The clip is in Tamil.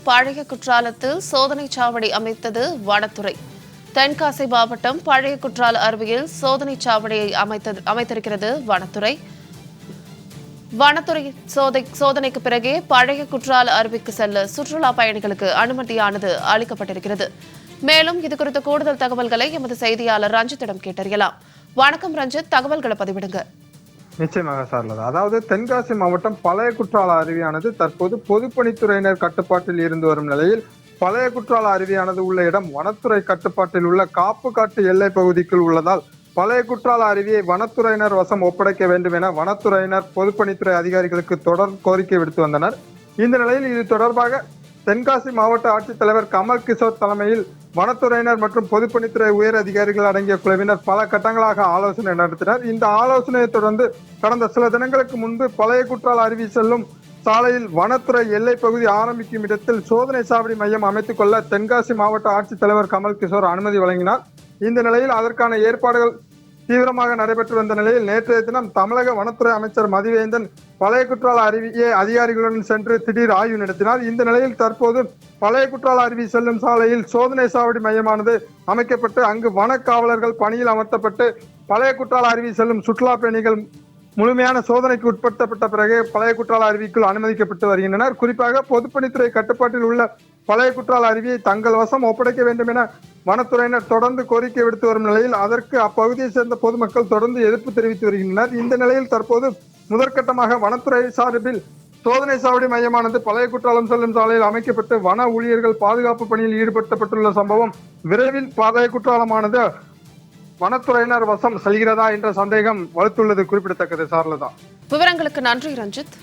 பழைய குற்றாலத்தில் சோதனை சாவடி அமைத்தது வனத்துறை. தென்காசி மாவட்டம் பழைய குற்றால அருவியில் சோதனை சாவடியை அமைத்திருக்கிறது வனத்துறை. வனத்துறை சோதனைக்கு பிறகே பழைய குற்றால அருவிக்கு செல்ல சுற்றுலா பயணிகளுக்கு அனுமதியானது அளிக்கப்பட்டிருக்கிறது. மேலும் இதுகுறித்த கூடுதல் தகவல்களை எமது செய்தியாளர் ரஞ்சித்திடம் கேட்டறியலாம். வணக்கம் ரஞ்சித், தகவல்களை பதிவிடுங்க. நிச்சயமாக சார்லதா. அதாவது தென்காசி மாவட்டம் பழைய குற்றால அருவியானது தற்போது பொதுப்பணித்துறையினர் கட்டுப்பாட்டில் இருந்து வரும் நிலையில் பழைய குற்றால அருவியானது உள்ள இடம் வனத்துறை கட்டுப்பாட்டில் உள்ள காப்பு காட்டு எல்லை பகுதிக்குள் உள்ளதால் பழைய குற்றால அருவியை வனத்துறையினர் வசம் ஒப்படைக்க வேண்டும் என வனத்துறையினர் பொதுப்பணித்துறை அதிகாரிகளுக்கு தொடர் கோரிக்கை விடுத்து வந்தனர். இந்த நிலையில் இது தொடர்பாக தென்காசி மாவட்ட ஆட்சித்தலைவர் கமல் கிஷோர் தலைமையில் வனத்துறையினர் மற்றும் பொதுப்பணித்துறை உயர் அதிகாரிகள் அடங்கிய குழுவினர் பல கட்டங்களாக ஆலோசனை நடத்தினர். இந்த ஆலோசனையை தொடர்ந்து கடந்த சில தினங்களுக்கு முன்பு பழைய குற்றால அருவி செல்லும் சாலையில் வனத்துறை எல்லை பகுதி ஆரம்பிக்கும் இடத்தில் சோதனை சாவடி மையம் அமைத்துக் கொள்ள தென்காசி மாவட்ட ஆட்சித்தலைவர் கமல் கிஷோர் அனுமதி வழங்கினார். இந்த நிலையில் அதற்கான ஏற்பாடுகள் தீவிரமாக நடைபெற்று வந்த நிலையில் நேற்றைய தினம் தமிழக வனத்துறை அமைச்சர் மதிவேந்தன் பழைய குற்றால அருவியை அதிகாரிகளுடன் சென்று திடீர் ஆய்வு நடத்தினார். இந்த நிலையில் தற்போது பழைய குற்றால அருவி செல்லும் சாலையில் சோதனை சாவடி மையமானது அமைக்கப்பட்டு அங்கு வன காவலர்கள் பணியில் அமர்த்தப்பட்டு பழைய குற்றால அருவி செல்லும் சுற்றுலா பயணிகள் முழுமையான சோதனைக்கு உட்படுத்தப்பட்ட பிறகு பழைய குற்றால அருவிக்குள் அனுமதிக்கப்பட்டு வருகின்றனர். குறிப்பாக பொதுப்பணித்துறை கட்டுப்பாட்டில் உள்ள பழைய குற்றால அருவியை தங்கள் வசம் ஒப்படைக்க வேண்டும் என வனத்துறையினர் தொடர்ந்து கோரிக்கை விடுத்து வரும் நிலையில் அதற்கு அப்பகுதியை சேர்ந்த பொதுமக்கள் தொடர்ந்து எதிர்ப்பு தெரிவித்து வருகின்றனர். இந்த நிலையில் தற்போது முதற்கட்டமாக வனத்துறை சார்பில் சோதனை சாவடி மையமானது பழைய குற்றாலம் செல்லும் சாலையில் அமைக்கப்பட்டு வன ஊழியர்கள் பாதுகாப்பு பணியில் ஈடுபடுத்தப்பட்டுள்ள சம்பவம் விரைவில் பழைய குற்றாலமானது வனத்துறையினர் வசம் செல்கிறதா என்ற சந்தேகம் வலுத்துள்ளது குறிப்பிடத்தக்கது. சார்லதா, விவரங்களுக்கு நன்றி ரஞ்சித்.